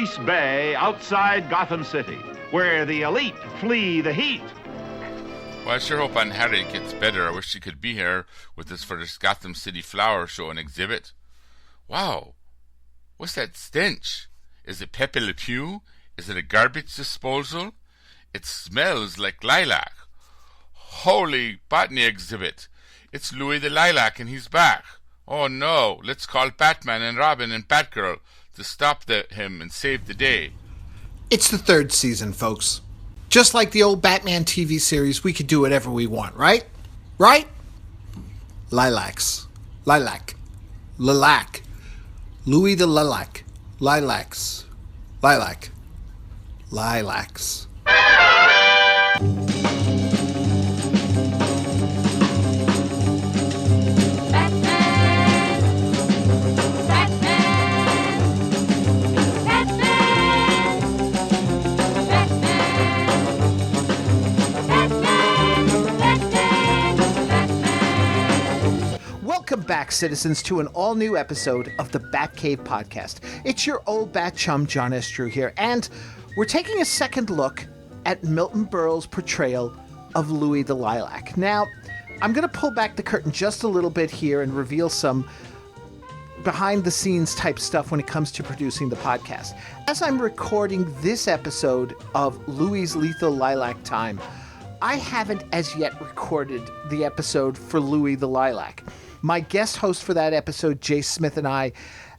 Grease Bay outside Gotham City, where the elite flee the heat. Well, I sure hope Aunt Harriet gets better. I wish she could be here with us for this Gotham City flower show and exhibit. Wow, what's that stench? Is it Pepe Le Pew? Is it a garbage disposal? It smells like lilac. Holy botany exhibit. It's Louie the Lilac and he's back. Oh no, let's call Batman and Robin and Batgirl to stop him and save the day. It's the third season, folks. Just like the old Batman TV series, we could do whatever we want, right? Right? Lilacs. Lilac. Lilac. Louie the Lilac. Lilacs. Lilac. Lilacs. Welcome back, citizens, to an all-new episode of the Batcave podcast. It's your old bat chum, John S. Drew here, and we're taking a second look at Milton Berle's portrayal of Louie the Lilac. Now, I'm going to pull back the curtain just a little bit here and reveal some behind-the-scenes type stuff when it comes to producing the podcast. As I'm recording this episode of Louie's Lethal Lilac Time, I haven't as yet recorded the episode for Louie the Lilac. My guest host for that episode, Jay Smith, and I,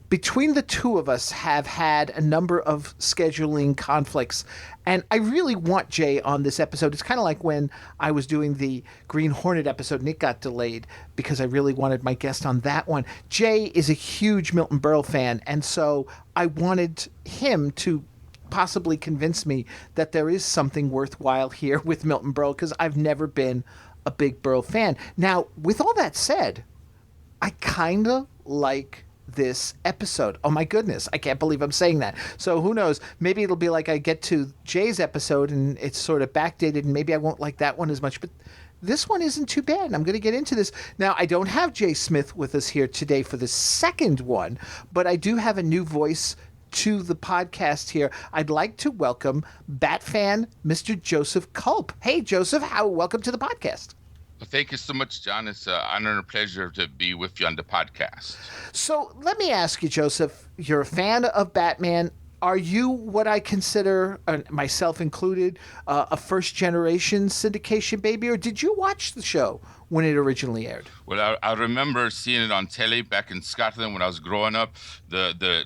between the two of us, have had a number of scheduling conflicts, and I really want Jay on this episode. It's kind of like when I was doing the Green Hornet episode and it got delayed because I really wanted my guest on that one. Jay is a huge Milton Berle fan, and so I wanted him to possibly convince me that there is something worthwhile here with Milton Berle, because I've never been a big Berle fan. Now, with all that said, I kind of like this episode. Oh my goodness, I can't believe I'm saying that. So who knows, maybe it'll be like I get to Jay's episode and it's sort of backdated and maybe I won't like that one as much, but this one isn't too bad. I'm going to get into this. Now, I don't have Jay Smith with us here today for the second one, but I do have a new voice to the podcast here. I'd like to welcome Bat fan Mr. Joseph Culp. Hey Joseph, welcome to the podcast. Well, thank you so much, John. It's an honor and a pleasure to be with you on the podcast. So let me ask you, Joseph, you're a fan of Batman. Are you what I consider, myself included, a first-generation syndication baby, or did you watch the show when it originally aired? Well, I remember seeing it on telly back in Scotland when I was growing up. The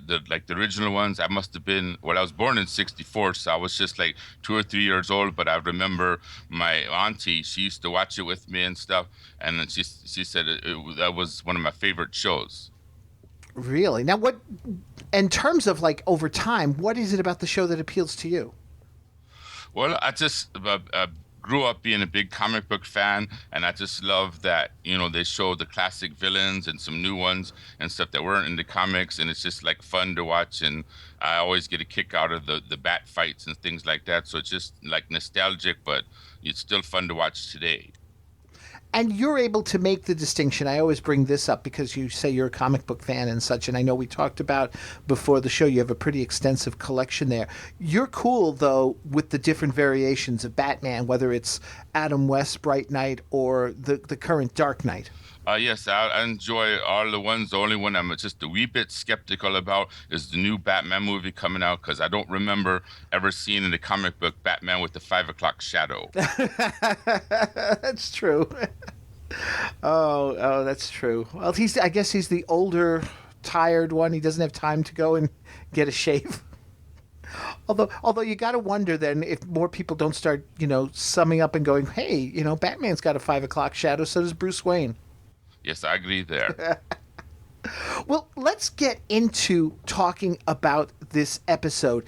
original ones, I must have been, well, I was born in 1964, so I was just like 2 or 3 years old, but I remember my auntie, she used to watch it with me and stuff, and then she said that was one of my favorite shows. Really? Now, what, in terms of like over time, what is it about the show that appeals to you? Well, I just grew up being a big comic book fan, and I just love that, they show the classic villains and some new ones and stuff that weren't in the comics, and it's just like fun to watch, and I always get a kick out of the bat fights and things like that, so it's just like nostalgic, but it's still fun to watch today. And you're able to make the distinction. I always bring this up because you say you're a comic book fan and such, and I know we talked about before the show, you have a pretty extensive collection there. You're cool, though, with the different variations of Batman, whether it's Adam West, Bright Knight, or the current Dark Knight. Yes, I enjoy all the ones. The only one I'm just a wee bit skeptical about is the new Batman movie coming out, because I don't remember ever seeing in the comic book Batman with the 5 o'clock shadow. That's true. Oh, that's true. Well, I guess he's the older, tired one. He doesn't have time to go and get a shave. Although you got to wonder then if more people don't start, summing up and going, hey, Batman's got a 5 o'clock shadow, so does Bruce Wayne. Yes, I agree there. Well, let's get into talking about this episode.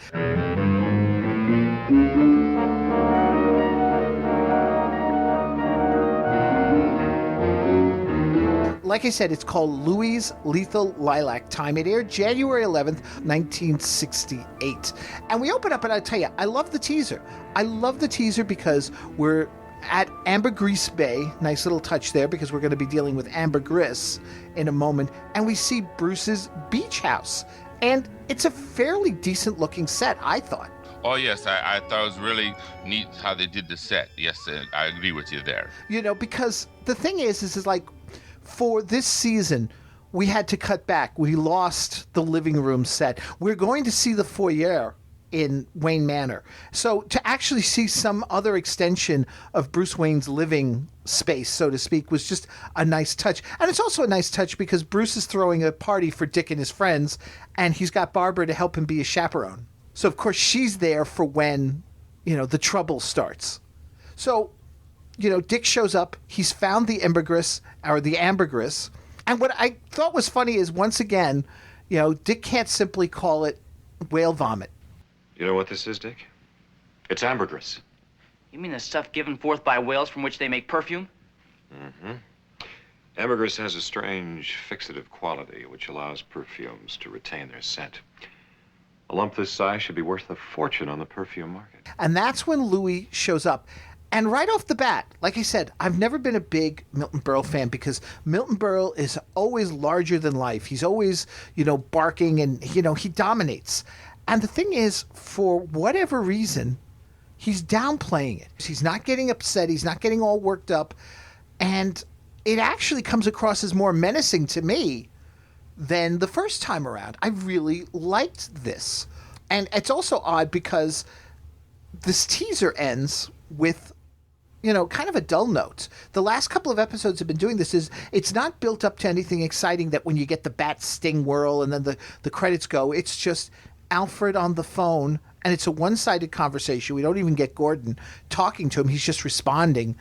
Like I said, it's called Louie's Lethal Lilac Time. It aired January 11th, 1968. And we open up, and I tell you, I love the teaser. I love the teaser because we're at Ambergris Bay. Nice little touch there, because we're going to be dealing with ambergris in a moment. And we see Bruce's beach house. And it's a fairly decent looking set, I thought. Oh, yes, I thought it was really neat how they did the set. Yes, I agree with you there. Because the thing is like, for this season, we had to cut back. We lost the living room set. We're going to see the foyer in Wayne Manor. So to actually see some other extension of Bruce Wayne's living space, so to speak, was just a nice touch. And it's also a nice touch because Bruce is throwing a party for Dick and his friends, and he's got Barbara to help him be a chaperone. So, of course, she's there for when, the trouble starts. So, Dick shows up. He's found the ambergris. And what I thought was funny is, once again, Dick can't simply call it whale vomit. You know what this is, Dick? It's ambergris. You mean the stuff given forth by whales from which they make perfume? Mm-hmm. Ambergris has a strange fixative quality which allows perfumes to retain their scent. A lump this size should be worth a fortune on the perfume market. And that's when Louie shows up. And right off the bat, like I said, I've never been a big Milton Berle fan because Milton Berle is always larger than life. He's always, barking and, he dominates. And the thing is, for whatever reason, he's downplaying it. He's not getting upset. He's not getting all worked up. And it actually comes across as more menacing to me than the first time around. I really liked this. And it's also odd because this teaser ends with, kind of a dull note. The last couple of episodes have been doing this. It's not built up to anything exciting that when you get the bat sting whirl and then the credits go, it's just Alfred on the phone, and it's a one-sided conversation. We don't even get Gordon talking to him. He's just responding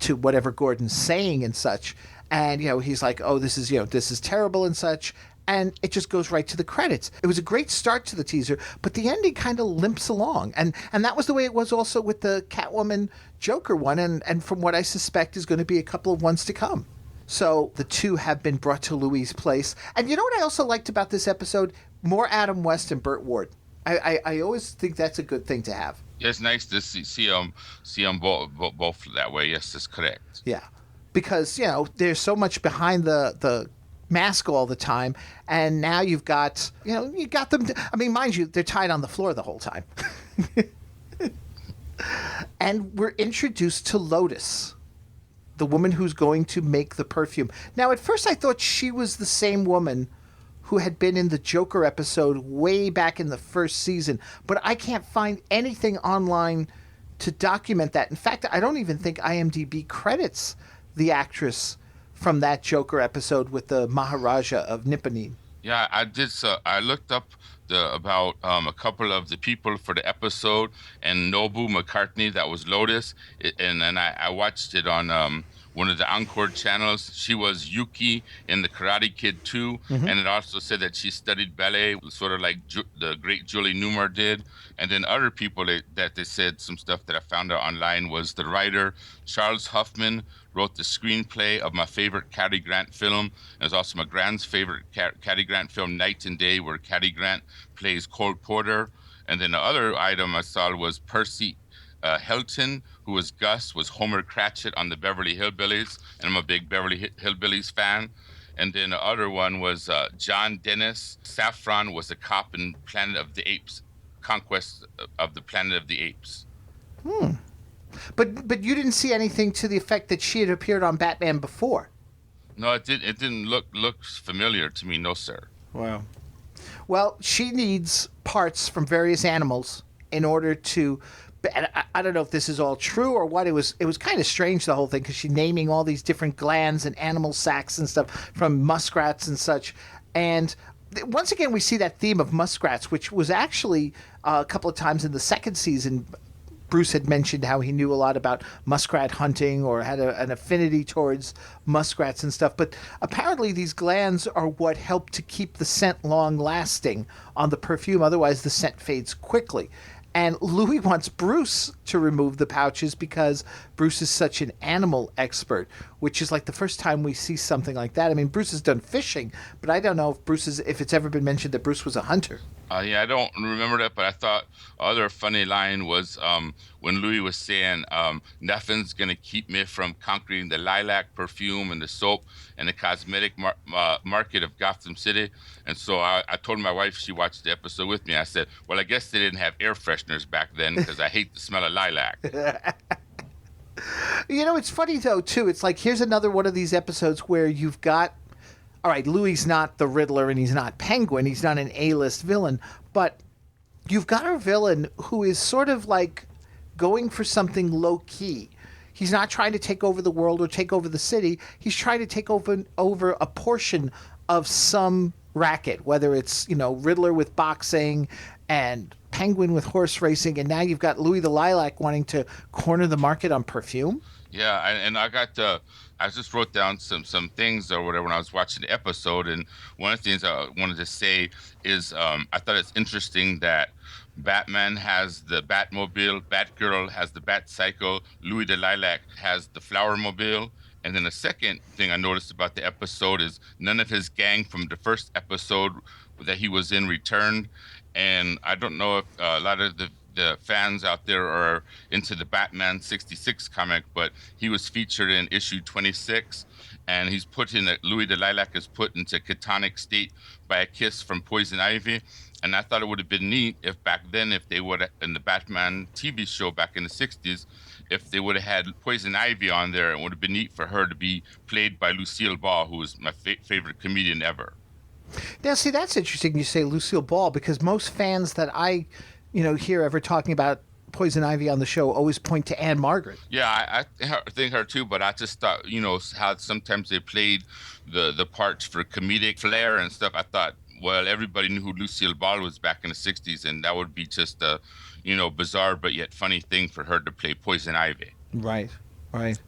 to whatever Gordon's saying and such. And, he's like, oh, this is terrible and such. And it just goes right to the credits. It was a great start to the teaser, but the ending kind of limps along. And that was the way it was also with the Catwoman Joker one, and from what I suspect is going to be a couple of ones to come. So the two have been brought to Louie's place. And you know what I also liked about this episode? More Adam West and Burt Ward. I always think that's a good thing to have. Yeah, it's nice to see them both that way. Yes, that's correct. Yeah, because, there's so much behind the mask all the time, and now you've got, you got them. Mind you, they're tied on the floor the whole time. And we're introduced to Lotus, the woman who's going to make the perfume. Now, at first I thought she was the same woman who had been in the Joker episode way back in the first season, but I can't find anything online to document that. In fact, I don't even think IMDb credits the actress from that Joker episode with the Maharaja of Nipponese. Yeah, I did. So I looked up about a couple of the people for the episode, and Nobu McCartney, that was Lotus, and then I watched it on one of the Encore channels. She was Yuki in the Karate Kid 2, and it also said that she studied ballet, sort of like the great Julie Newmar did. And then other people that they said some stuff that I found out online was the writer Charles Huffman wrote the screenplay of my favorite Cary Grant film. It was also my grand's favorite Cary Grant film, Night and Day, where Cary Grant plays Cole Porter. And then the other item I saw was Percy Hilton, who was Gus, was Homer Cratchit on the Beverly Hillbillies, and I'm a big Beverly Hillbillies fan. And then the other one was John Dennis. Saffron was a cop in Planet of the Apes, Conquest of the Planet of the Apes. But you didn't see anything to the effect that she had appeared on Batman before. No, it didn't look familiar to me, no sir. Wow. Well, she needs parts from various animals in order to. I don't know if this is all true or what. It was kind of strange, the whole thing, because she's naming all these different glands and animal sacs and stuff from muskrats and such. And once again, we see that theme of muskrats, which was actually a couple of times in the second season. Bruce had mentioned how he knew a lot about muskrat hunting or had an affinity towards muskrats and stuff. But apparently these glands are what help to keep the scent long lasting on the perfume. Otherwise, the scent fades quickly. And Louie wants Bruce to remove the pouches because Bruce is such an animal expert, which is like the first time we see something like that. Bruce has done fishing, but I don't know if it's ever been mentioned that Bruce was a hunter. Yeah, I don't remember that, but I thought other funny line was when Louis was saying, nothing's going to keep me from conquering the lilac perfume and the soap and the cosmetic market of Gotham City. And so I told my wife, she watched the episode with me. I said, well, I guess they didn't have air fresheners back then because I hate the smell of lilac. You know, it's funny, though, too. It's like, here's another one of these episodes where you've got, all right, Louis's not the Riddler and he's not Penguin. He's not an A-list villain. But you've got a villain who is sort of like going for something low-key. He's not trying to take over the world or take over the city. He's trying to take over a portion of some racket, whether it's, you know, Riddler with boxing and Penguin with horse racing, and now you've got Louie the Lilac wanting to corner the market on perfume. Yeah, and I just wrote down some things or whatever when I was watching the episode, and one of the things I wanted to say is I thought it's interesting that Batman has the Batmobile, Batgirl has the Batcycle, Louie the Lilac has the Flowermobile. And then the second thing I noticed about the episode is none of his gang from the first episode that he was in returned. And I don't know if a lot of the fans out there are into the Batman 66 comic, but he was featured in issue 26, and he's put in Louie the Lilac is put into catonic state by a kiss from Poison Ivy. And I thought it would have been neat if back then, if they would, in the Batman TV show back in the 60s, if they would have had Poison Ivy on there, it would have been neat for her to be played by Lucille Ball, who is my favorite comedian ever. Now, see, that's interesting you say Lucille Ball, because most fans that I, you know, hear ever talking about Poison Ivy on the show always point to Anne Margaret. Yeah, I think her too, but I just thought, you know, how sometimes they played the parts for comedic flair and stuff. I thought, well, everybody knew who Lucille Ball was back in the 60s, and that would be just a, you know, bizarre but yet funny thing for her to play Poison Ivy. Right, right.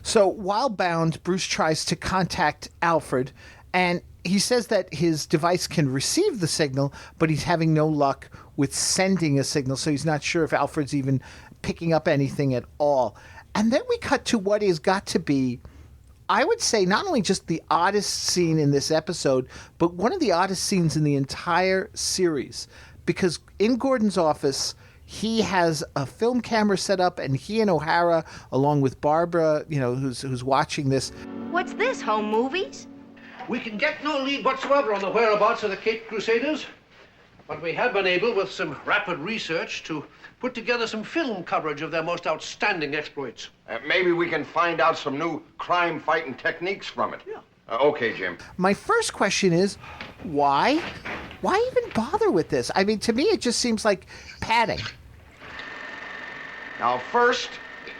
So while bound, Bruce tries to contact Alfred, and he says that his device can receive the signal, but he's having no luck with sending a signal, so he's not sure if Alfred's even picking up anything at all. And then we cut to what has got to be, I would say, not only just the oddest scene in this episode, but one of the oddest scenes in the entire series. Because in Gordon's office, he has a film camera set up, and he and O'Hara, along with Barbara, you know, who's watching this. What's this, home movies? We can get no lead whatsoever on the whereabouts of the Caped Crusaders, but we have been able, with some rapid research, to put together some film coverage of their most outstanding exploits. Maybe we can find out some new crime-fighting techniques from it. Yeah. Okay, Jim. My first question is, why? Why even bother with this? I mean, to me, it just seems like padding. Now, first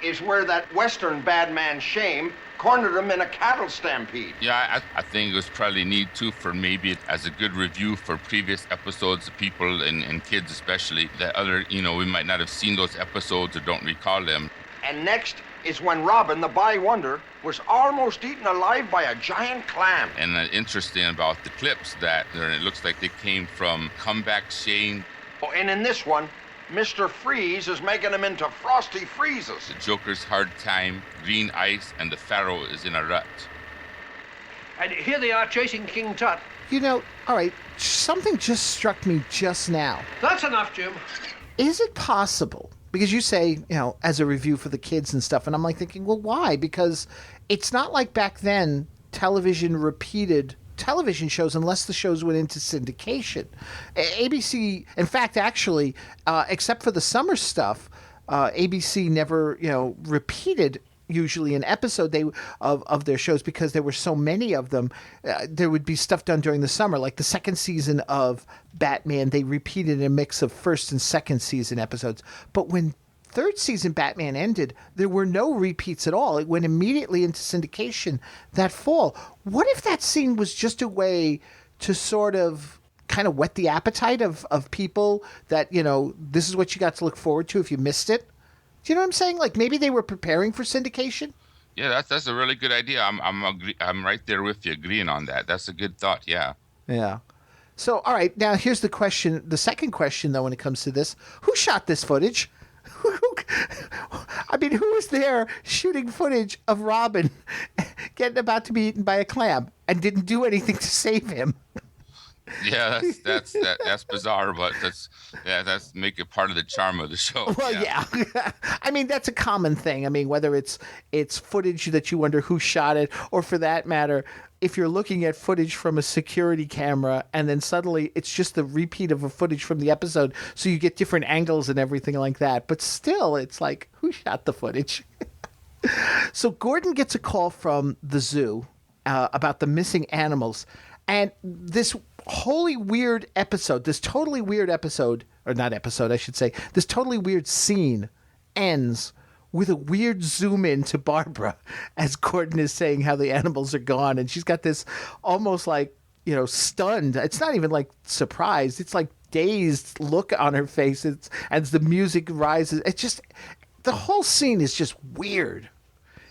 is where that Western bad man Shame cornered him in a cattle stampede. Yeah, I think it was probably neat, too, for maybe as a good review for previous episodes of people and kids especially, that other, you know, we might not have seen those episodes or don't recall them. And next is when Robin, the bywonder, was almost eaten alive by a giant clam. And interesting about the clips that it looks like they came from Comeback Shane. Oh, and in this one, Mr. Freeze is making him into Frosty Freezes. The Joker's Hard Time, Green Ice, and the Pharaoh is in a rut. And here they are chasing King Tut. You know, all right, something just struck me just now. That's enough, Jim. Is it possible, because you say, you know, as a review for the kids and stuff, and I'm like thinking, well, why? Because it's not like back then television repeated television shows unless the shows went into syndication. ABC, in fact, actually, except for the summer stuff, ABC never, you know, repeated usually an episode of their shows because there were so many of them. There would be stuff done during the summer, like the second season of Batman. They repeated a mix of first and second season episodes. But when third season Batman ended, there were no repeats at all. It went immediately into syndication that fall. What if that scene was just a way to sort of kind of whet the appetite of people that, you know, this is what you got to look forward to if you missed it? Do you know what I'm saying? Like maybe they were preparing for syndication? Yeah, that's a really good idea. I'm right there with you, agreeing on that. That's a good thought, yeah. Yeah. So, all right, now here's the question. The second question, though, when it comes to this, who shot this footage? I mean, who was there shooting footage of Robin getting about to be eaten by a clam and didn't do anything to save him? Yeah, that's bizarre, but that's make it part of the charm of the show. Well, yeah. I mean, that's a common thing. I mean, whether it's footage that you wonder who shot it, or for that matter, if you're looking at footage from a security camera and then suddenly it's just the repeat of a footage from the episode, so you get different angles and everything like that. But still, it's like, who shot the footage? So Gordon gets a call from the zoo about the missing animals, and this totally weird episode, or not episode, I should say, this totally weird scene ends with a weird zoom in to Barbara as Gordon is saying how the animals are gone, and she's got this almost like, stunned. It's not even like surprised. It's like dazed look on her face as the music rises. It's just, the whole scene is just weird.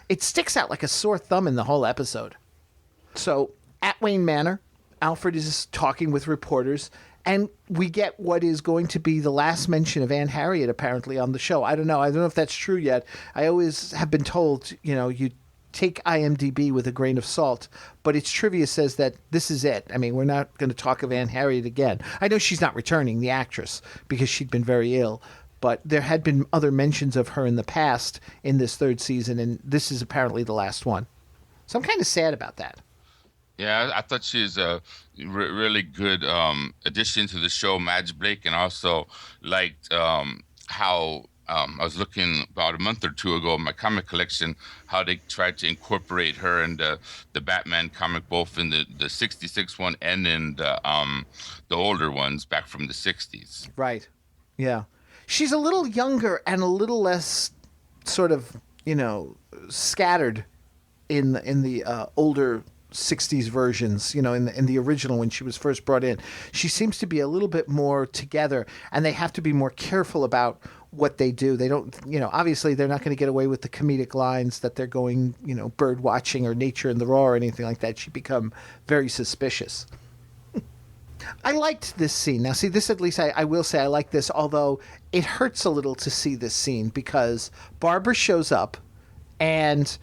It sticks out like a sore thumb in the whole episode. So at Wayne Manor, Alfred is talking with reporters, and we get what is going to be the last mention of Aunt Harriet apparently on the show. I don't know if that's true yet. I always have been told, you take IMDb with a grain of salt, but its trivia says that this is it. I mean, we're not going to talk of Aunt Harriet again. I know she's not returning, the actress, because she'd been very ill, but there had been other mentions of her in the past in this third season, and this is apparently the last one. So I'm kind of sad about that. Yeah, I thought she was a really good addition to the show, Madge Blake, and also liked how I was looking about a month or two ago in my comic collection, how they tried to incorporate her in the Batman comic, both in the 66 one and in the older ones back from the 60s. Right. Yeah. She's a little younger and a little less sort of, scattered in the older 60s versions, in the original when she was first brought in. She seems to be a little bit more together, and they have to be more careful about what they do. They don't, obviously they're not going to get away with the comedic lines that they're going, bird watching or nature in the raw or anything like that. She'd become very suspicious. I liked this scene. Now, see, this at least I will say I like this, although it hurts a little to see this scene because Barbara shows up and,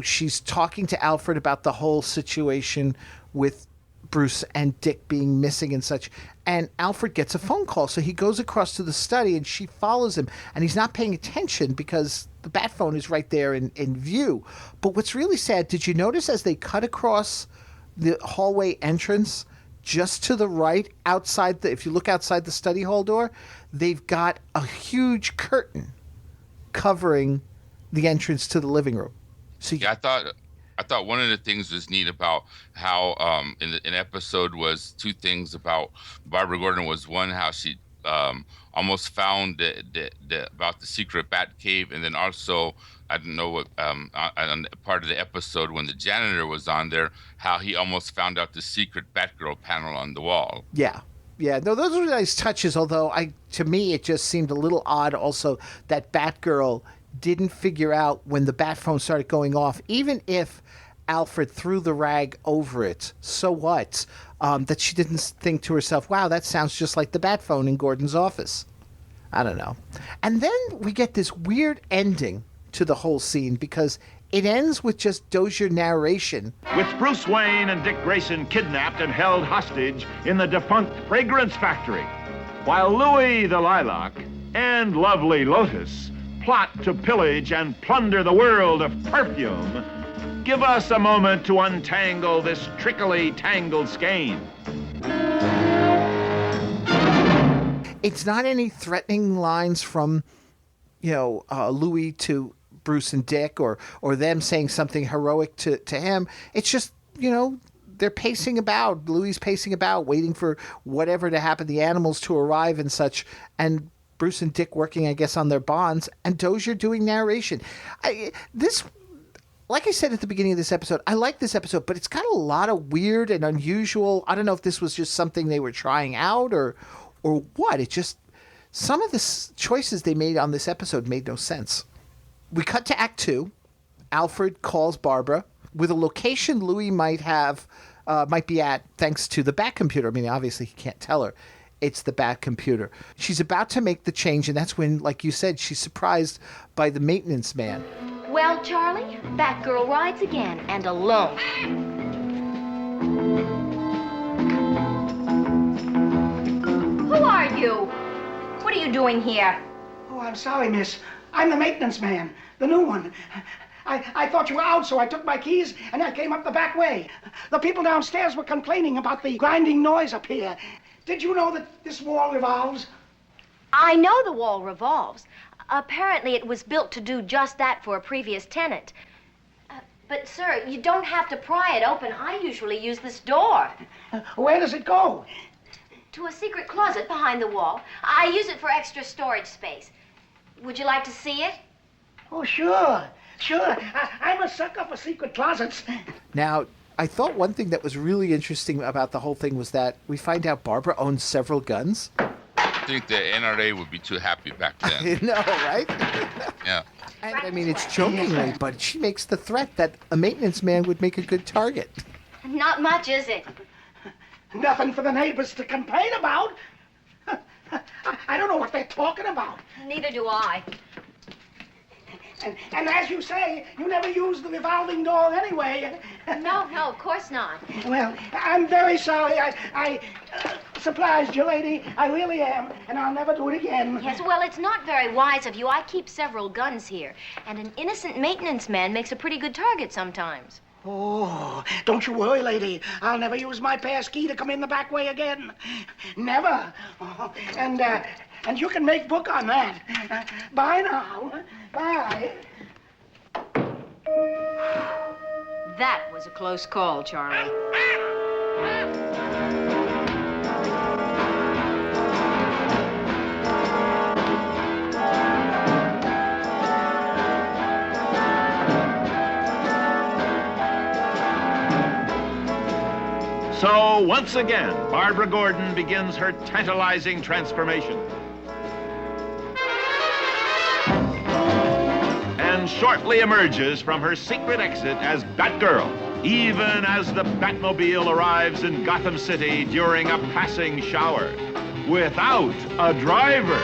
she's talking to Alfred about the whole situation with Bruce and Dick being missing and such. And Alfred gets a phone call. So he goes across to the study and she follows him. And he's not paying attention because the bat phone is right there in view. But what's really sad, did you notice as they cut across the hallway entrance, just to the right, outside if you look outside the study hall door, they've got a huge curtain covering the entrance to the living room. So yeah, I thought one of the things was neat about how in the episode was two things about Barbara Gordon. Was one, how she almost found about the secret Batcave, and then also I don't know what on part of the episode when the janitor was on there, how he almost found out the secret Batgirl panel on the wall. Yeah. No, those were nice touches, although to me it just seemed a little odd also that Batgirl didn't figure out when the bat phone started going off, even if Alfred threw the rag over it, so what? That she didn't think to herself, wow, that sounds just like the bat phone in Gordon's office. I don't know. And then we get this weird ending to the whole scene because it ends with just Dozier narration. With Bruce Wayne and Dick Grayson kidnapped and held hostage in the defunct fragrance factory, while Louie the Lilac and lovely Lotus plot to pillage and plunder the world of perfume, give us a moment to untangle this trickily tangled skein. It's not any threatening lines from, Louie to Bruce and Dick or them saying something heroic to him. It's just, they're pacing about. Louie's pacing about, waiting for whatever to happen, the animals to arrive and such. And Bruce and Dick working, I guess, on their bonds, and Dozier doing narration. Like I said at the beginning of this episode, I like this episode, but it's got a lot of weird and unusual. I don't know if this was just something they were trying out or what. It just, some of the choices they made on this episode made no sense. We cut to Act 2. Alfred calls Barbara with a location Louie might be at thanks to the Bat computer. I mean, obviously he can't tell her. It's the Bat computer. She's about to make the change, and that's when, like you said, she's surprised by the maintenance man. Well, Charlie, Batgirl rides again, and alone. What are you doing here? Oh, I'm sorry, miss. I'm the maintenance man, the new one. I thought you were out, so I took my keys and I came up the back way. The people downstairs were complaining about the grinding noise up here. Did you know that this wall revolves? I know the wall revolves. Apparently it was built to do just that for a previous tenant. But, sir, you don't have to pry it open. I usually use this door. Where does it go? To a secret closet behind the wall. I use it for extra storage space. Would you like to see it? Oh, sure. Sure. I'm a sucker for secret closets. Now, I thought one thing that was really interesting about the whole thing was that we find out Barbara owns several guns. I think the NRA would be too happy back then. No, right? Yeah. And, I mean, it's jokingly, but she makes the threat that a maintenance man would make a good target. Not much, is it? Nothing for the neighbors to complain about. I don't know what they're talking about. Neither do I. And as you say, you never use the revolving door anyway. No, of course not. Well, I'm very sorry. I surprised you, lady. I really am, and I'll never do it again. Yes, well, it's not very wise of you. I keep several guns here, and an innocent maintenance man makes a pretty good target sometimes. Oh, don't you worry, lady. I'll never use my pass key to come in the back way again. Never. Oh, and you can make book on that. Bye now. Bye. That was a close call, Charlie. So, once again, Barbara Gordon begins her tantalizing transformation. And shortly emerges from her secret exit as Batgirl, even as the Batmobile arrives in Gotham City during a passing shower, without a driver,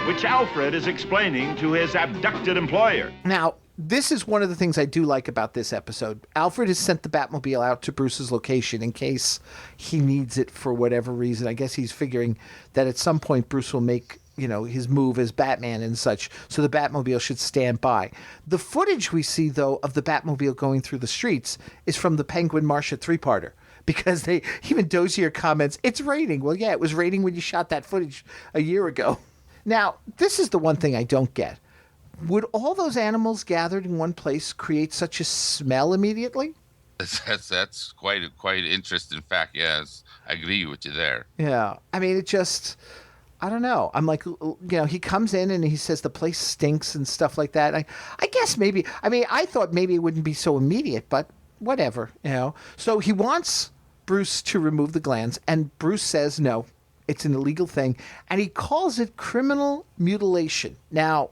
which Alfred is explaining to his abducted employer. Now, this is one of the things I do like about this episode. Alfred has sent the Batmobile out to Bruce's location in case he needs it for whatever reason. I guess he's figuring that at some point Bruce will make, his move as Batman and such, so the Batmobile should stand by. The footage we see, though, of the Batmobile going through the streets is from the Penguin Marcia three-parter, because even Dozier comments, it's raining. Well, yeah, it was raining when you shot that footage a year ago. Now, this is the one thing I don't get. Would all those animals gathered in one place create such a smell immediately? That's quite an interesting fact. Yes, I agree with you there. Yeah, I mean, it just, I don't know. I'm like, he comes in and he says the place stinks and stuff like that. I guess maybe. I mean, I thought maybe it wouldn't be so immediate, but whatever, So he wants Bruce to remove the glands, and Bruce says no, it's an illegal thing, and he calls it criminal mutilation. Now,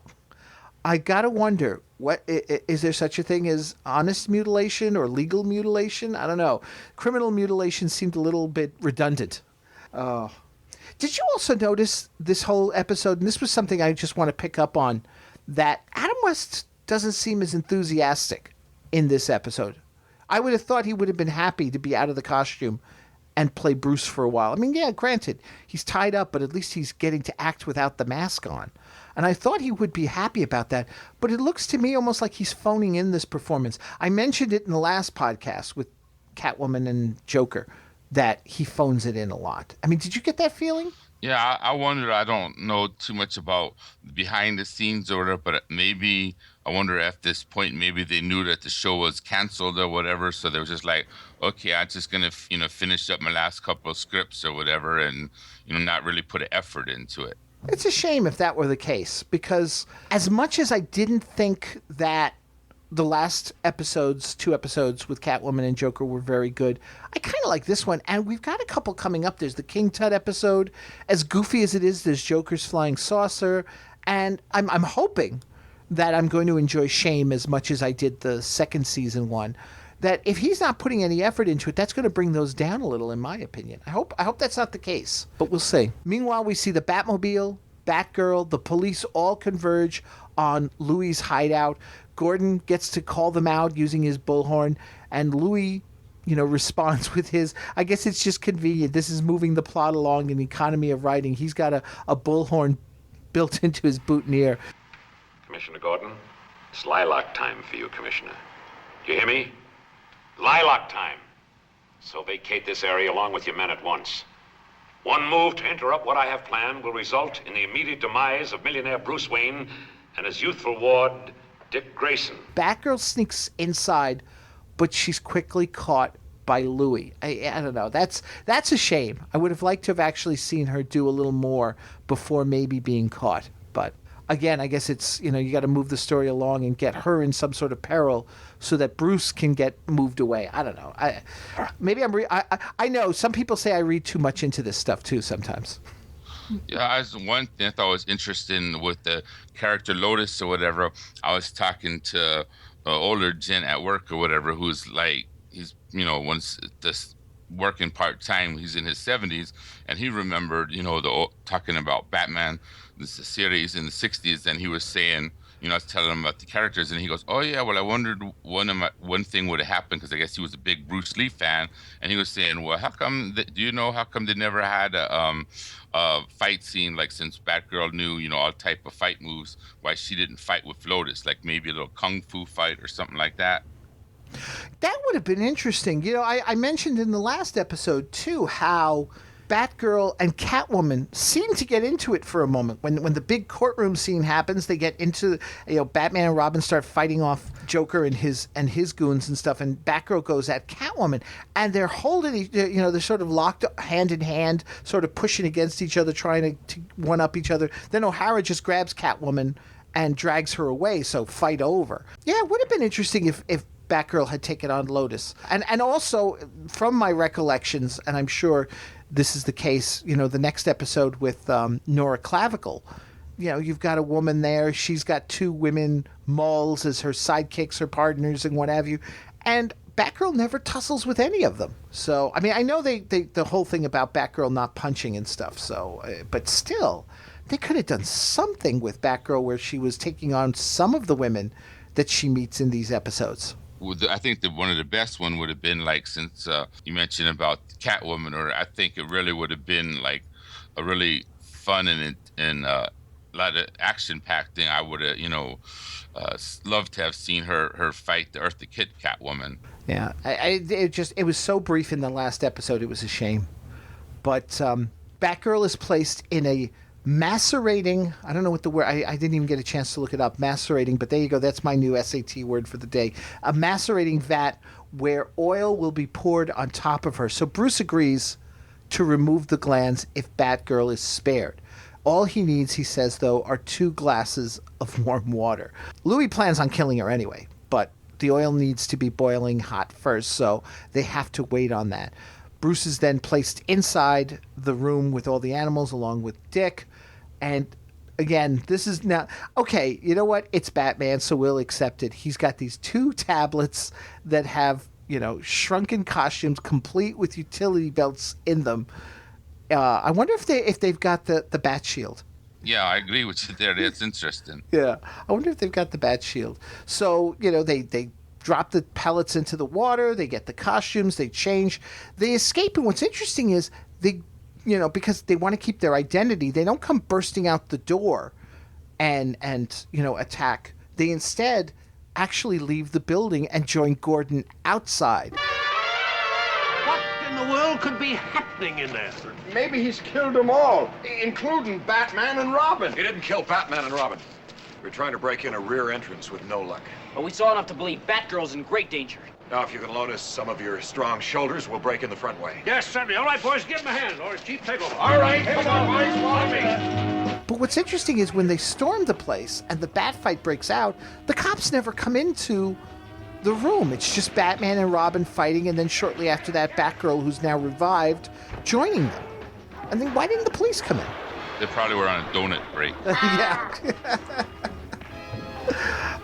I gotta wonder, what is there such a thing as honest mutilation or legal mutilation? I don't know. Criminal mutilation seemed a little bit redundant. Did you also notice this whole episode, and this was something I just want to pick up on, that Adam West doesn't seem as enthusiastic in this episode? I would have thought he would have been happy to be out of the costume and play Bruce for a while. I mean, yeah, granted, he's tied up, but at least he's getting to act without the mask on. And I thought he would be happy about that. But it looks to me almost like he's phoning in this performance. I mentioned it in the last podcast with Catwoman and Joker, that he phones it in a lot. I mean, did you get that feeling? Yeah, I wonder. I don't know too much about behind the scenes or whatever, but maybe I wonder at this point, maybe they knew that the show was canceled or whatever, so they were just like, okay, I'm just going to, finish up my last couple of scripts or whatever and, not really put an effort into it. It's a shame if that were the case, because as much as I didn't think that the last two episodes with Catwoman and Joker were very good, I kind of like this one, and we've got a couple coming up. There's the King Tut episode. As goofy as it is, there's Joker's Flying Saucer, and I'm hoping that I'm going to enjoy Shame as much as I did the second season one. That if he's not putting any effort into it, that's going to bring those down a little, in my opinion. I hope that's not the case, but we'll see. Meanwhile, we see the Batmobile, Batgirl, the police all converge on Louie's hideout. Gordon gets to call them out using his bullhorn, and Louie responds with his, I guess it's just convenient. This is moving the plot along in the economy of writing. He's got a bullhorn built into his boutonniere. Commissioner Gordon, it's lilac time for you, Commissioner. Do you hear me? Lilac time. So vacate this area along with your men at once. One move to interrupt what I have planned will result in the immediate demise of millionaire Bruce Wayne and his youthful ward, Dick Grayson. Batgirl sneaks inside, but she's quickly caught by Louie. I don't know. That's a shame. I would have liked to have actually seen her do a little more before maybe being caught. But again, I guess it's, you got to move the story along and get her in some sort of peril so that Bruce can get moved away. I don't know. I know some people say I read too much into this stuff too sometimes. Yeah, one thing I thought was interesting with the character Lotus or whatever. I was talking to older Jen at work or whatever, who's like, he's once this working part-time, he's in his 70s, and he remembered talking about Batman, the series in the 60s, and he was saying, I was telling him about the characters, and he goes, oh yeah, well, I wondered one thing would have happened, because I guess he was a big Bruce Lee fan, and he was saying, well, how come they never had a fight scene, like, since Batgirl knew all type of fight moves, why she didn't fight with Lotus, like maybe a little kung fu fight or something like that. That would have been interesting. I mentioned in the last episode, too, how Batgirl and Catwoman seem to get into it for a moment. When the big courtroom scene happens, they get into, Batman and Robin start fighting off Joker and his goons and stuff, and Batgirl goes at Catwoman, and they're holding, they're sort of locked hand in hand, sort of pushing against each other, trying to one-up each other. Then O'Hara just grabs Catwoman and drags her away, so fight over. Yeah, it would have been interesting if Batgirl had taken on Lotus. And also, from my recollections, and I'm sure this is the case, the next episode with Nora Clavicle, you've got a woman there. She's got two women moles as her sidekicks, her partners, and what have you. And Batgirl never tussles with any of them. So, I know they the whole thing about Batgirl not punching and stuff, so, but still, they could have done something with Batgirl where she was taking on some of the women that she meets in these episodes. I think that one of the best one would have been, like, since you mentioned about Catwoman, or I think it really would have been like a really fun and a lot of action-packed thing. I would have, loved to have seen her fight the Eartha Kitt Catwoman. Yeah, it was so brief in the last episode, it was a shame. But Batgirl is placed in a macerating, I don't know what the word, I didn't even get a chance to look it up, macerating, but there you go, that's my new SAT word for the day. A macerating vat where oil will be poured on top of her. So Bruce agrees to remove the glands if Batgirl is spared. All he needs, he says, though, are 2 glasses of warm water. Louie plans on killing her anyway, but the oil needs to be boiling hot first, so they have to wait on that. Bruce is then placed inside the room with all the animals along with Dick. And again, this is now, okay, you know what? It's Batman, so we'll accept it. He's got these 2 tablets that have, shrunken costumes complete with utility belts in them. I wonder if they've got the Bat Shield. Yeah, I agree with you there. That's interesting. Yeah, I wonder if they've got the Bat Shield. So, they drop the pellets into the water, they get the costumes, they change, they escape. And what's interesting is they, because they want to keep their identity, they don't come bursting out the door and attack. They instead actually leave the building and join Gordon outside. What in the world could be happening in there? Maybe he's killed them all, including Batman and Robin. He didn't kill Batman and Robin. We're trying to break in a rear entrance with no luck. But we saw enough to believe Batgirl's in great danger. Now, if you can loan us some of your strong shoulders, we'll break in the front way. Yes, certainly. All right, boys, give him a hand, or Chief, take over. All right, come on, boys, follow me. But what's interesting is when they storm the place and the bat fight breaks out, the cops never come into the room. It's just Batman and Robin fighting, and then shortly after that, Batgirl, who's now revived, joining them. And then why didn't the police come in? They probably were on a donut break. Yeah.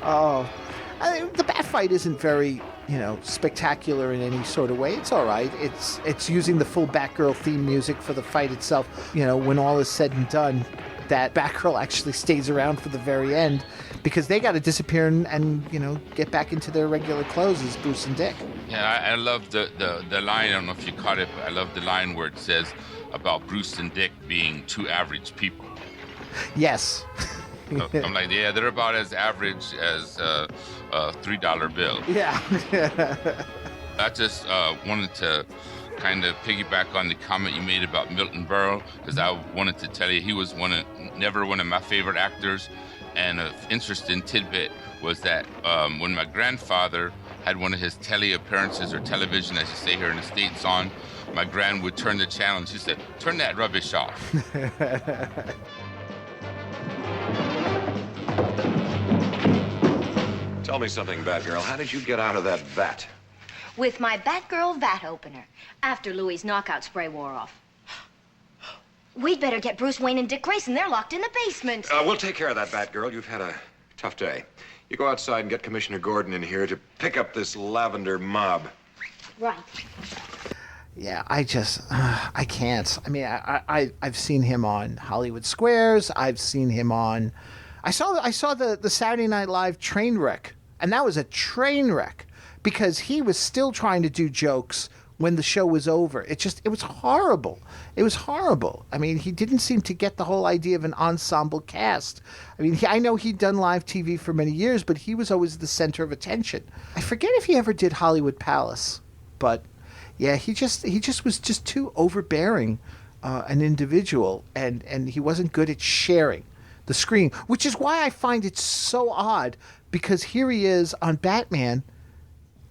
Oh, the bat fight isn't very, spectacular in any sort of way. It's all right. It's using the full Batgirl theme music for the fight itself. When all is said and done, that Batgirl actually stays around for the very end because they got to disappear and get back into their regular clothes as Bruce and Dick. Yeah, I love the line. I don't know if you caught it, but I love the line where it says about Bruce and Dick being two average people. Yes. I'm like, yeah, they're about as average as a $3 bill. Yeah. I just wanted to kind of piggyback on the comment you made about Milton Berle, because I wanted to tell you he was never one of my favorite actors. And an interesting tidbit was that when my grandfather had one of his telly appearances, or television, as you say here in the States, on, my gran would turn the channel and she said, "Turn that rubbish off." Tell me something, Batgirl. How did you get out of that vat? With my Batgirl vat opener, after Louie's knockout spray wore off. We'd better get Bruce Wayne and Dick Grayson. They're locked in the basement. We'll take care of that, Batgirl. You've had a tough day. You go outside and get Commissioner Gordon in here to pick up this lavender mob. Right. Yeah, I can't. I mean, I've seen him on Hollywood Squares. I've seen him on... I saw the Saturday Night Live train wreck, and that was a train wreck because he was still trying to do jokes when the show was over. It was horrible. It was horrible. I mean, he didn't seem to get the whole idea of an ensemble cast. I mean, I know he'd done live TV for many years, but he was always the center of attention. I forget if he ever did Hollywood Palace, but yeah, he just was just too overbearing an individual, and he wasn't good at sharing the screen, which is why I find it so odd, because here he is on Batman,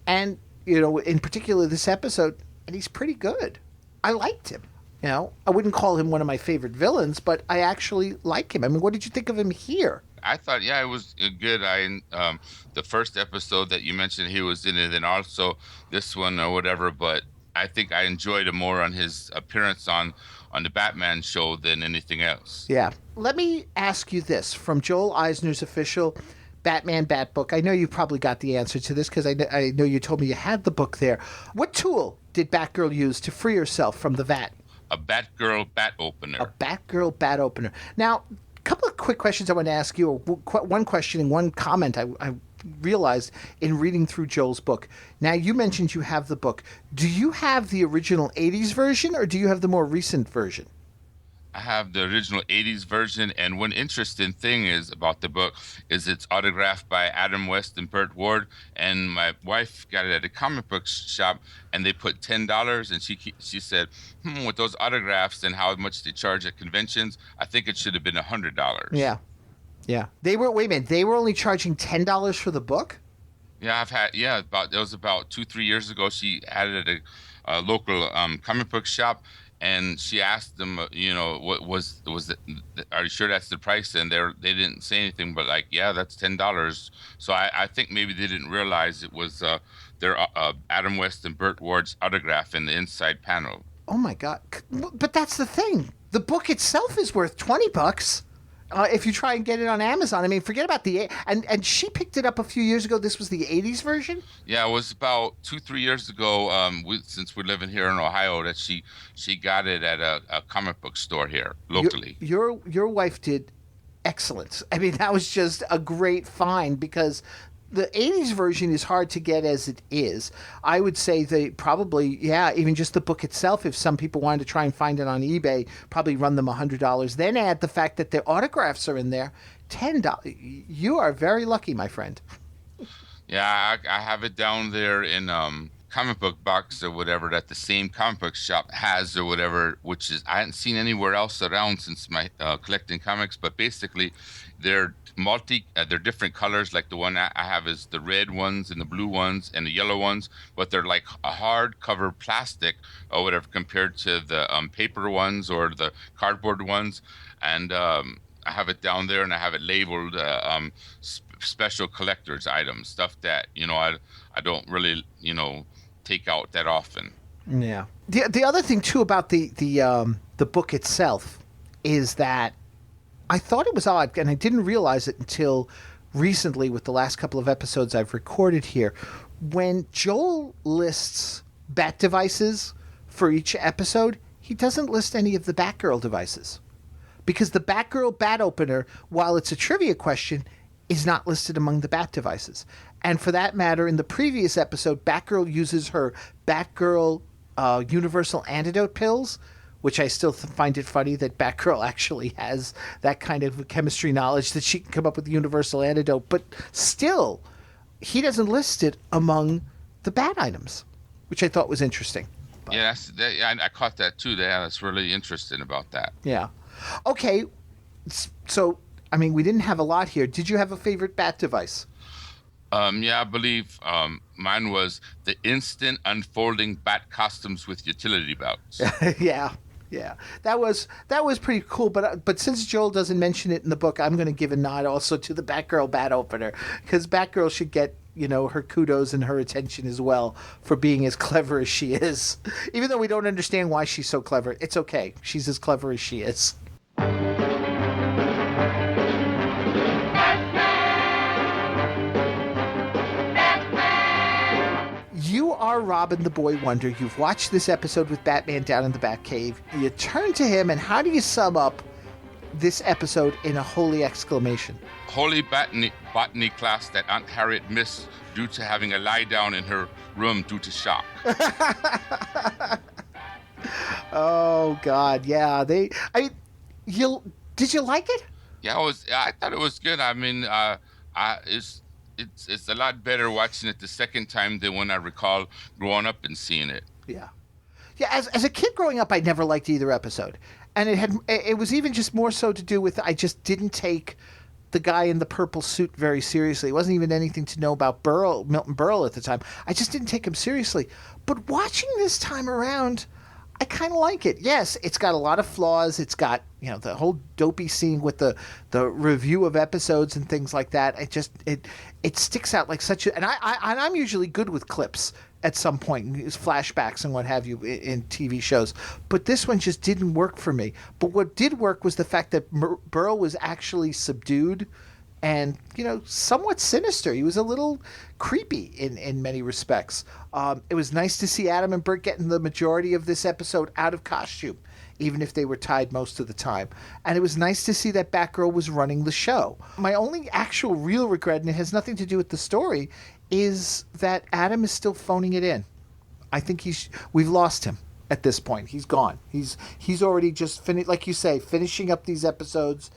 and, you know, in particular this episode, and he's pretty good. I liked him. You know, I wouldn't call him one of my favorite villains, but I actually like him. I mean, what did you think of him here? I thought, yeah, it was good. The first episode that you mentioned he was in it, and also this one or whatever, but I think I enjoyed him more on his appearance on the Batman show than anything else. Yeah. Let me ask you this, from Joel Eisner's official Batman Bat book. I know you probably got the answer to this because I know you told me you had the book there. What tool did Batgirl use to free herself from the vat? A Batgirl bat opener. A Batgirl bat opener. Now, a couple of quick questions I want to ask you. One question and one comment I realized in reading through Joel's book. Now, you mentioned you have the book. Do you have the original 80s version, or do you have the more recent version? I have the original 80s version, and one interesting thing is about the book is it's autographed by Adam West and Burt Ward, and my wife got it at a comic book shop, and they put $10, and she said, with those autographs and how much they charge at conventions, I think it should have been $100. Yeah. They were only charging $10 for the book? Yeah, it was about 2-3 years ago. She had it at a local comic book shop, and she asked them, what was it? Are you sure that's the price? And they didn't say anything, but like, yeah, that's $10. So I think maybe they didn't realize it was their Adam West and Burt Ward's autograph in the inside panel. Oh my God! But that's the thing. The book itself is worth $20. If you try and get it on Amazon. I mean, forget about and she picked it up a few years ago. This was the 80s version? Yeah, it was about 2-3 years ago, since we're living here in Ohio, that she got it at a comic book store here locally. Your wife did excellent. I mean, that was just a great find, because the 80s version is hard to get as it is. I would say they probably, even just the book itself, if some people wanted to try and find it on eBay, probably run them $100. Then add the fact that their autographs are in there, $10. You are very lucky, my friend. Yeah, I have it down there in comic book box or whatever that the same comic book shop has or whatever, which is I hadn't seen anywhere else around since my collecting comics. But basically, they're they're different colors. Like the one I have is the red ones and the blue ones and the yellow ones, but they're like a hardcover plastic or whatever compared to the paper ones or the cardboard ones. And I have it down there, and I have it labeled special collector's items, stuff that I don't really take out that often. Yeah. The other thing too about the book itself is that I thought it was odd, and I didn't realize it until recently with the last couple of episodes I've recorded here. When Joel lists bat devices for each episode, he doesn't list any of the Batgirl devices. Because the Batgirl bat opener, while it's a trivia question, is not listed among the bat devices. And for that matter, in the previous episode, Batgirl uses her Batgirl universal antidote pills, which I still find it funny that Batgirl actually has that kind of chemistry knowledge that she can come up with the universal antidote. But still, he doesn't list it among the Bat items, which I thought was interesting. But, yeah, I caught that too. That's really interesting about that. Yeah. Okay. So, I mean, we didn't have a lot here. Did you have a favorite Bat device? Yeah, I believe mine was the instant unfolding Bat costumes with utility belts. Yeah. That was pretty cool. But since Joel doesn't mention it in the book, I'm going to give a nod also to the Batgirl Bat opener, because Batgirl should get her kudos and her attention as well for being as clever as she is. Even though we don't understand why she's so clever, it's okay. She's as clever as she is. You are Robin the Boy Wonder. You've watched this episode with Batman down in the Batcave. You turn to him, and how do you sum up this episode in a holy exclamation? Holy botany class that Aunt Harriet missed due to having a lie down in her room due to shock. Oh God, yeah. Did you like it? Yeah, I thought it was good. I mean, it's a lot better watching it the second time than when I recall growing up and seeing it. Yeah. As a kid growing up, I never liked either episode, and it was even just more so to do with I just didn't take the guy in the purple suit very seriously. It wasn't even anything to know about Milton Berle at the time. I just didn't take him seriously. But watching this time around, I kind of like it. Yes, it's got a lot of flaws. It's got, the whole dopey scene with the review of episodes and things like that. It sticks out like such a, and I'm usually good with clips at some point, flashbacks and what have you in TV shows. But this one just didn't work for me. But what did work was the fact that Berle was actually subdued and, somewhat sinister. He was a little creepy in many respects. It was nice to see Adam and Bert getting the majority of this episode out of costume, even if they were tied most of the time. And it was nice to see that Batgirl was running the show. My only actual real regret, and it has nothing to do with the story, is that Adam is still phoning it in. I think we've lost him at this point. He's gone. He's already just finished, like you say, finishing up these episodes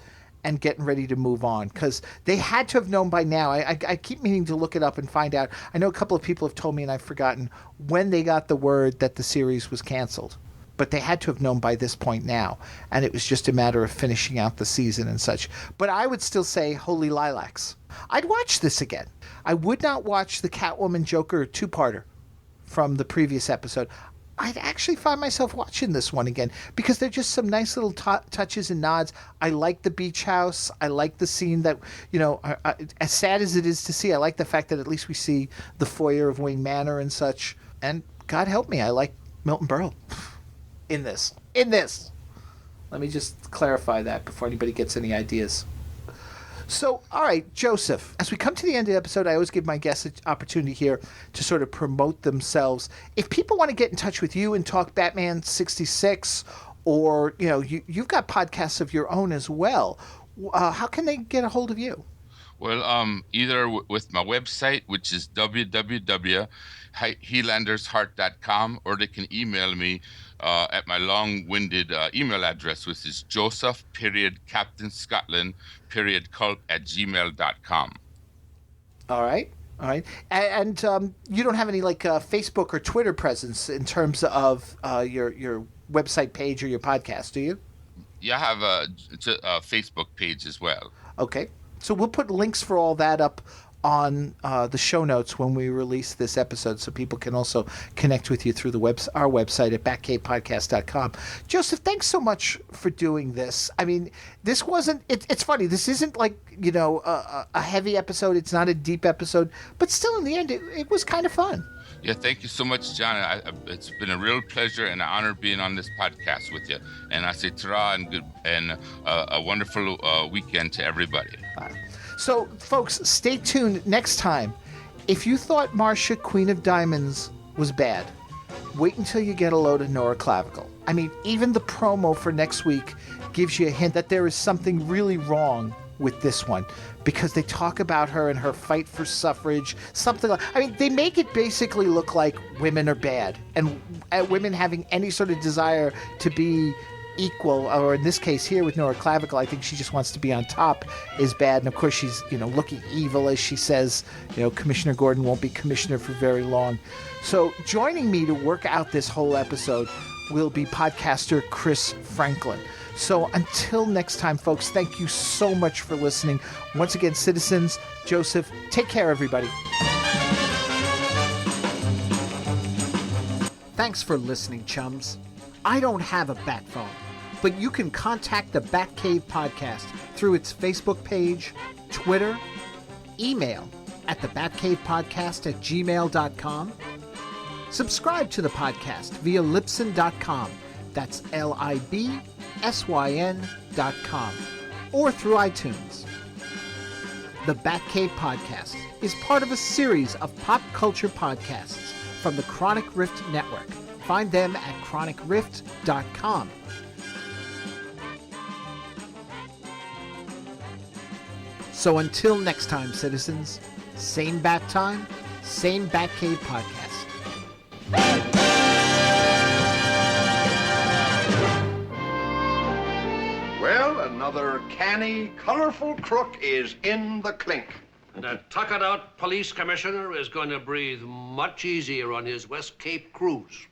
and getting ready to move on, because they had to have known by now. I keep meaning to look it up and find out. I know a couple of people have told me, and I've forgotten, when they got the word that the series was canceled. But they had to have known by this point now, and it was just a matter of finishing out the season and such. But I would still say Holy Lilacs. I'd watch this again. I would not watch the Catwoman Joker two-parter from the previous episode. I'd actually find myself watching this one again, because they're just some nice little touches and nods. I like the beach house. I like the scene that, as sad as it is to see, I like the fact that at least we see the foyer of Wayne Manor and such. And God help me, I like Milton Berle in this. Let me just clarify that before anybody gets any ideas. So, all right, Joseph, as we come to the end of the episode, I always give my guests an opportunity here to sort of promote themselves. If people want to get in touch with you and talk Batman 66, or, you've got podcasts of your own as well, how can they get a hold of you? Well, either with my website, which is www.helandersheart.com, or they can email me at my long-winded email address, which is joseph.captainscotland.culp@gmail.com. All right. And you don't have any Facebook or Twitter presence in terms of your website page or your podcast, do you? Yeah, I have a Facebook page as well. Okay. So we'll put links for all that up on the show notes when we release this episode, so people can also connect with you through our website at batcavepodcast.com. Joseph, thanks so much for doing this. I mean, this wasn't, it's funny, this isn't a heavy episode, it's not a deep episode, but still in the end, it was kind of fun. Yeah, thank you so much, John. It's been a real pleasure and an honor being on this podcast with you. And I say ta-ra and a wonderful weekend to everybody. So, folks, stay tuned next time. If you thought Marcia, Queen of Diamonds, was bad, wait until you get a load of Nora Clavicle. I mean, even the promo for next week gives you a hint that there is something really wrong with this one, because they talk about her and her fight for suffrage, something like, I mean, they make it basically look like women are bad, and women having any sort of desire to be equal, or in this case here with Nora Clavicle, I think she just wants to be on top, is bad. And of course she's, looking evil as she says, Commissioner Gordon won't be commissioner for very long. So joining me to work out this whole episode will be podcaster Chris Franklin. So until next time, folks, thank you so much for listening. Once again, citizens, Joseph, take care, everybody. Thanks for listening, chums. I don't have a bat phone, but you can contact the Batcave Podcast through its Facebook page, Twitter, email at thebatcavepodcast@gmail.com. Subscribe to the podcast via Libsyn.com. That's LIBSYN.com. Or through iTunes. The Batcave Podcast is part of a series of pop culture podcasts from the Chronic Rift Network. Find them at chronicrift.com. So until next time, citizens, same bat time, same Batcave Podcast. Well, another canny, colorful crook is in the clink. And that tuckered-out police commissioner is going to breathe much easier on his West Cape cruise.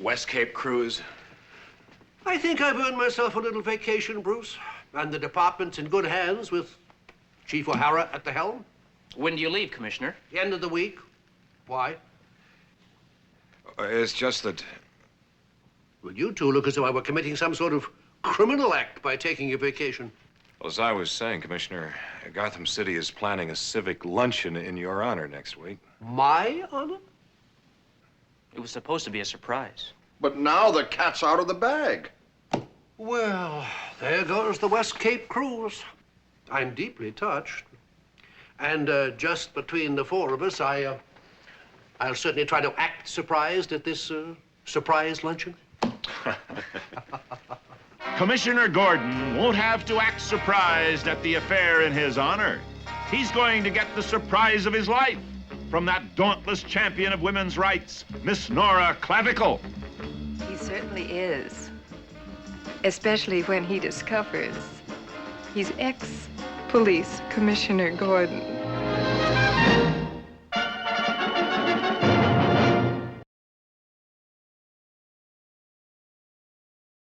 West Cape cruise. I think I've earned myself a little vacation, Bruce. And the department's in good hands with Chief O'Hara at the helm. When do you leave, Commissioner? The end of the week. Why? It's just that... Well, you two look as though I were committing some sort of criminal act by taking a vacation. Well, as I was saying, Commissioner, Gotham City is planning a civic luncheon in your honor next week. My honor? It was supposed to be a surprise. But now the cat's out of the bag. Well, there goes the West Cape cruise. I'm deeply touched. And just between the four of us, I'll certainly try to act surprised at this surprise luncheon. Commissioner Gordon won't have to act surprised at the affair in his honor. He's going to get the surprise of his life from that dauntless champion of women's rights, Miss Nora Clavicle. He certainly is. Especially when he discovers he's ex-police Commissioner Gordon.